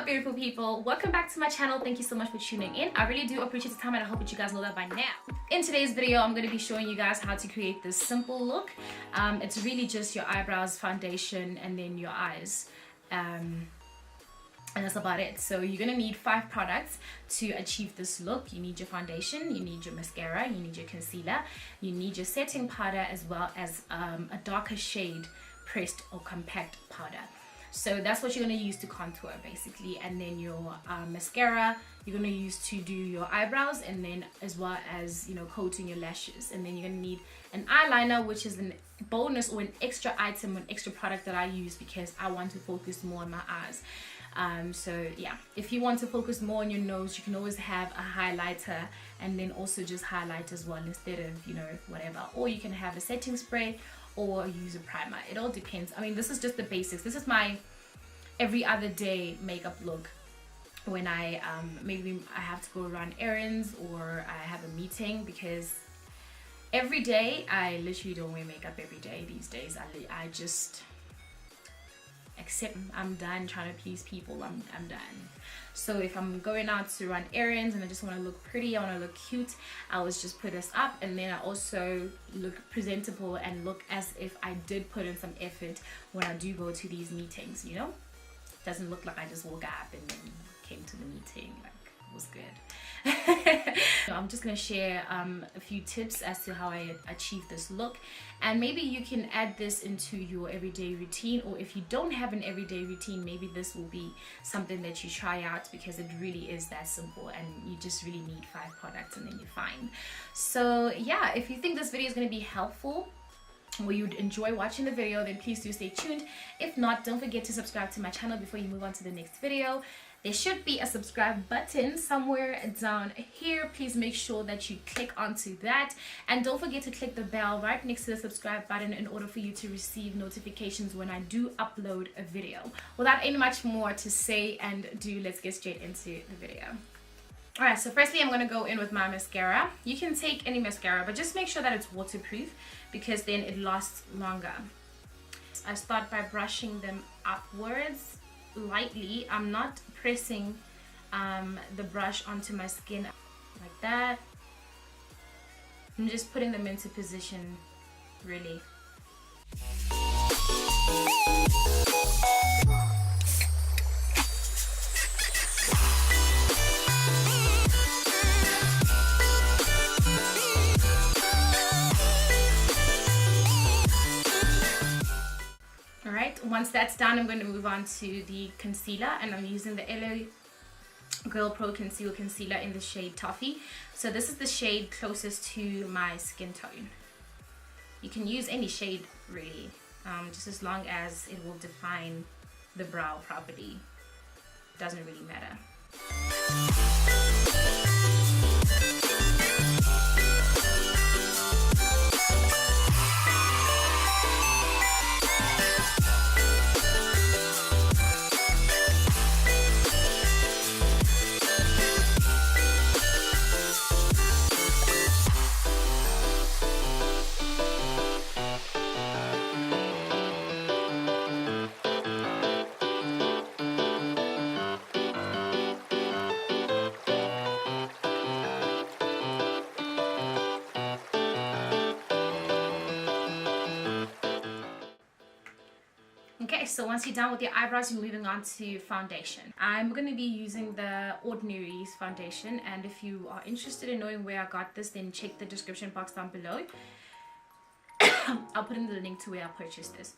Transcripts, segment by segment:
Beautiful people, welcome back to my channel. Thank you so much for tuning in. I really do appreciate the time, and I hope that you guys know that by now. In today's video, I'm going to be showing you guys how to create this simple look. It's really just your eyebrows, foundation, and then your eyes, and that's about it. So you're going to need 5 products to achieve this look. You need your foundation, you need your mascara, you need your concealer, you need your setting powder, as well as a darker shade pressed or compact powder. So that's what you're going to use to contour basically, and then your mascara you're going to use to do your eyebrows, and then as well as, you know, coating your lashes. And then you're going to need an eyeliner, which is a bonus or an extra item, an extra product that I use because I want to focus more on my eyes. So yeah, if you want to focus more on your nose, you can always have a highlighter and then also just highlight as well instead of, you know, whatever. Or you can have a setting spray or use a primer. It all depends. I mean, this is just the basics. This is my every other day makeup look when I maybe I have to go run errands or I have a meeting, because every day I literally don't wear makeup every day these days. I just accept I'm done trying to please people. I'm done. So if I'm going out to run errands and I just want to look pretty, I want to look cute, I always just put this up, and then I also look presentable and look as if I did put in some effort when I do go to these meetings, you know. Doesn't look like I just woke up and then came to the meeting. Like, it was good. So I'm just gonna share a few tips as to how I achieve this look, and maybe you can add this into your everyday routine, or if you don't have an everyday routine, maybe this will be something that you try out, because it really is that simple and you just really need 5 products and then you're fine. So yeah, if you think this video is going to be helpful or you'd enjoy watching the video, then please do stay tuned. If not, don't forget to subscribe to my channel before you move on to the next video. There should be a subscribe button somewhere down here. Please make sure that you click onto that, and don't forget to click the bell right next to the subscribe button in order for you to receive notifications when I do upload a video. Without any much more to say and do, let's get straight into the video. Alright, so firstly I'm going to go in with my mascara. You can take any mascara, but just make sure that it's waterproof, because then it lasts longer. I start by brushing them upwards lightly. I'm not pressing the brush onto my skin like that. I'm just putting them into position, really. Once that's done, I'm going to move on to the concealer, and I'm using the LA Girl Pro Conceal Concealer in the shade Toffee. So this is the shade closest to my skin tone. You can use any shade really, just as long as it will define the brow properly. Doesn't really matter. Okay, so once you're done with your eyebrows, you're moving on to foundation. I'm going to be using the Ordinary's foundation, and if you are interested in knowing where I got this, then check the description box down below. I'll put in the link to where I purchased this.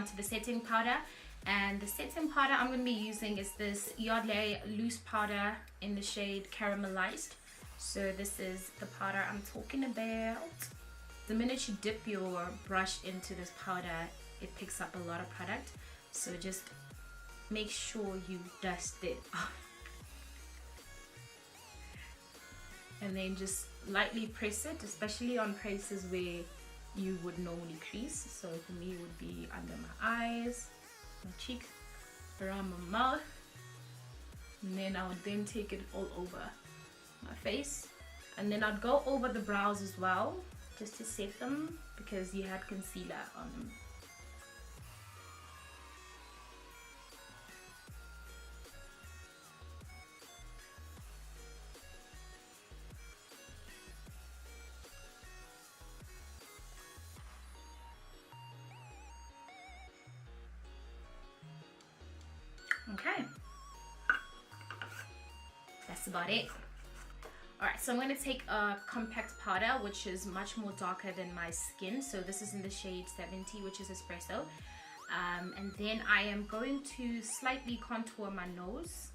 To the setting powder, And the setting powder I'm going to be using is this Yardley loose powder in the shade Caramelized. So this is the powder I'm talking about. The minute you dip your brush into this powder, it picks up a lot of product. So just make sure you dust it off. And then just lightly press it, especially on places where you would normally crease. So for me it would be under my eyes, my cheeks, around my mouth, and then I would then take it all over my face, and then I'd go over the brows as well just to set them because you had concealer on them. Okay, that's about it. Alright, so I'm going to take a compact powder which is much more darker than my skin. So this is in the shade 70, which is Espresso. And then I am going to slightly contour my nose.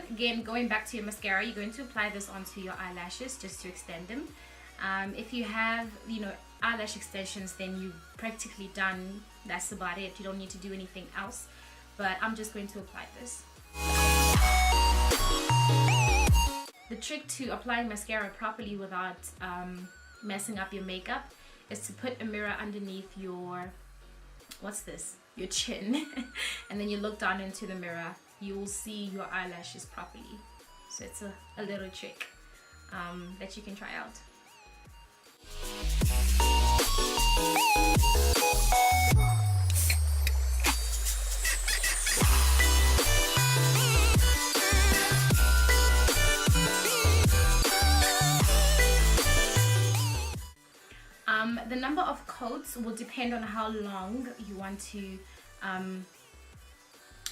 Again, going back to your mascara, you're going to apply this onto your eyelashes just to extend them. If you have, eyelash extensions, then you're practically done. That's about it. You don't need to do anything else. But I'm just going to apply this. The trick to applying mascara properly without messing up your makeup is to put a mirror underneath your, your chin. And then you look down into the mirror. You will see your eyelashes properly. So it's a little trick that you can try out. The number of coats will depend on how long you want to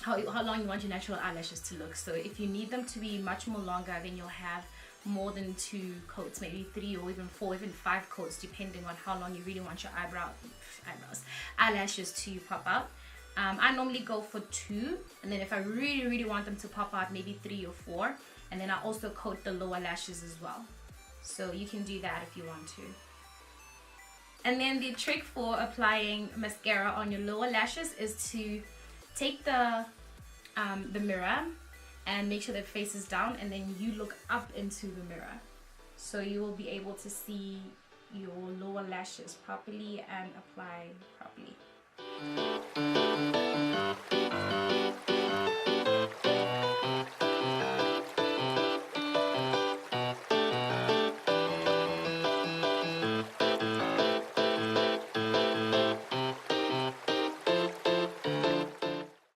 how long you want your natural eyelashes to look. So if you need them to be much more longer, then you'll have more than 2 coats, maybe 3 or even 4, even 5 coats, depending on how long you really want your eyelashes to pop out. I normally go for 2, and then if I really want them to pop out, maybe 3 or 4, and then I also coat the lower lashes as well. So you can do that if you want to. And then the trick for applying mascara on your lower lashes is to take the mirror and make sure that faces down, and then you look up into the mirror. So you will be able to see your lower lashes properly and apply properly.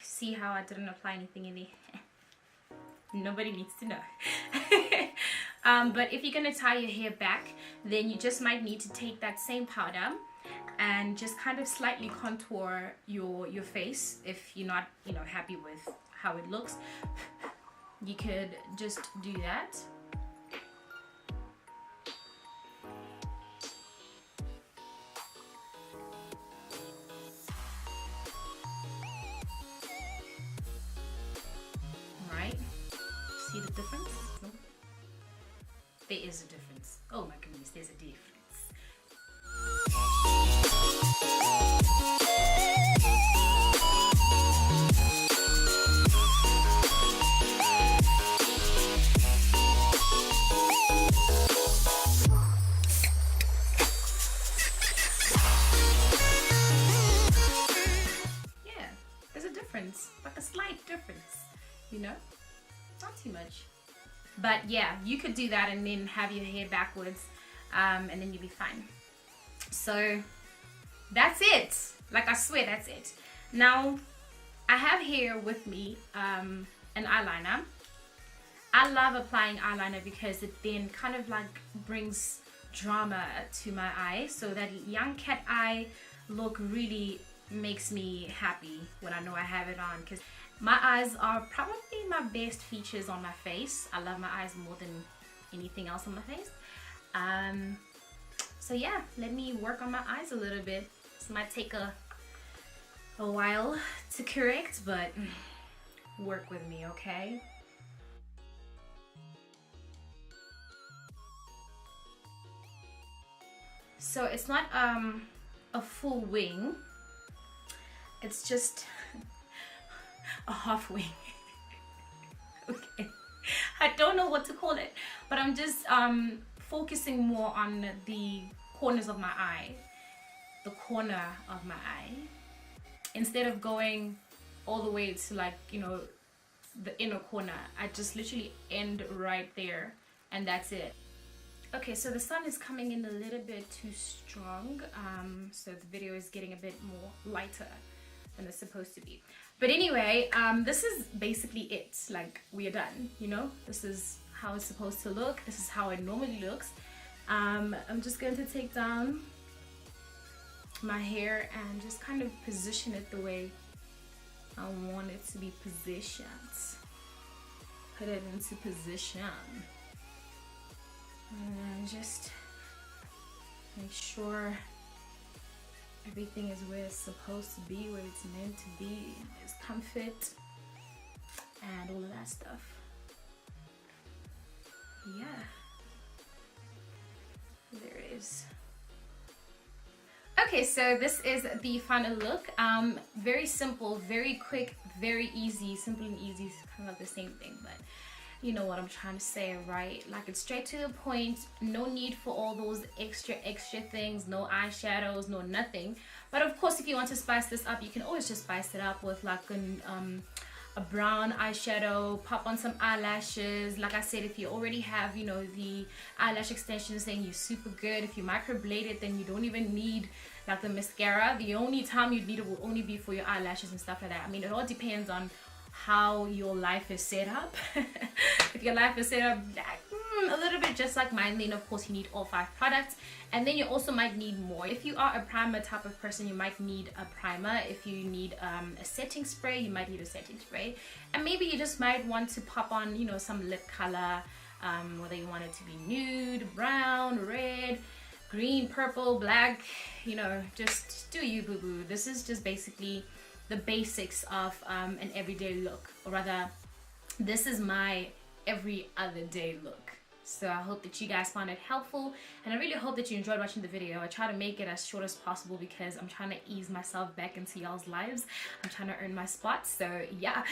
See how I didn't apply anything in there? Nobody needs to know. But if you're going to tie your hair back, then you just might need to take that same powder and just kind of slightly contour your face. If you're not happy with how it looks, you could just do that. See the difference? No? There is a difference. Oh my goodness, there's a difference. Yeah, there's a difference, like a slight difference, not too much. But yeah, you could do that and then have your hair backwards. and then you'll be fine. So that's it. Like, I swear that's it. Now I have here with me an eyeliner. I love applying eyeliner because it then kind of like brings drama to my eyes, so that young cat eye look really makes me happy when I know I have it on, because my eyes are probably my best features on my face. I love my eyes more than anything else on my face. So yeah, let me work on my eyes a little bit. This might take a while to correct, but work with me, okay? So it's not a full wing, it's just a half wing. Okay, I don't know what to call it, but I'm just focusing more on the corners of my eye, the corner of my eye, instead of going all the way to, like, you know, the inner corner. I just literally end right there, and that's it. Okay, so the sun is coming in a little bit too strong, so the video is getting a bit more lighter than it's supposed to be. But anyway, this is basically it. Like, we are done, you know? This is how it's supposed to look. This is how it normally looks. I'm just going to take down my hair and just kind of position it the way I want it to be positioned. Put it into position. And just make sure everything is where it's supposed to be, where it's meant to be. It's comfort and all of that stuff. Yeah, there it is. Okay, so this is the final look. Very simple, very quick, very easy. Simple and easy is kind of the same thing, but you know what I'm trying to say, right? Like, it's straight to the point. No need for all those extra things. No eyeshadows, no nothing. But of course, if you want to spice this up, you can always just spice it up with like a brown eyeshadow. Pop on some eyelashes. Like I said, if you already have, you know, the eyelash extensions, then you're super good. If you microblade it, then you don't even need like the mascara. The only time you'd need it will only be for your eyelashes and stuff like that. I mean, it all depends on how your life is set up. If your life is set up a little bit just like mine, then of course you need all 5 products, and then you also might need more. If you are a primer type of person, you might need a primer. If you need a setting spray, you might need a setting spray, and maybe you just might want to pop on, you know, some lip color, whether you want it to be nude, brown, red, green, purple, black, you know, just do you, boo boo. This is just basically the basics of an everyday look, or rather, this is my every other day look. So I hope that you guys found it helpful, and I really hope that you enjoyed watching the video. I try to make it as short as possible because I'm trying to ease myself back into y'all's lives. I'm trying to earn my spot, so yeah.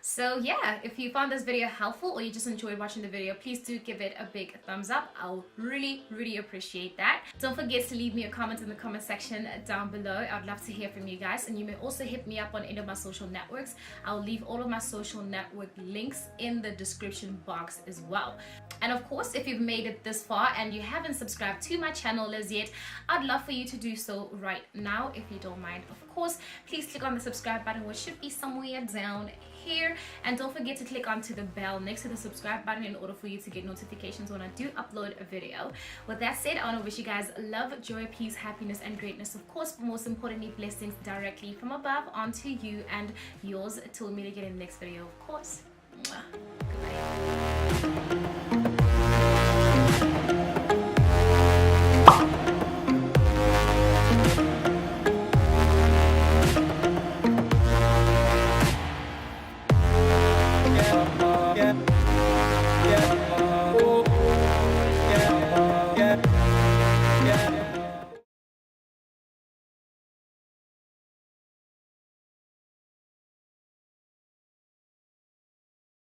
So yeah, if you found this video helpful or you just enjoyed watching the video, please do give it a big thumbs up. I'll really appreciate that. Don't forget to leave me a comment in the comment section down below. I'd love to hear from you guys, and you may also hit me up on any of my social networks. I'll leave all of my social network links in the description box as well. And of course, if you've made it this far and you haven't subscribed to my channel as yet, I'd love for you to do so right now, if you don't mind. Of course, please click on the subscribe button, which should be somewhere down here, and don't forget to click onto the bell next to the subscribe button in order for you to get notifications when I do upload a video. With that said, I want to wish you guys love, joy, peace, happiness, and greatness, of course, but most importantly, blessings directly from above onto you and yours till we meet again in the next video, of course. Goodbye.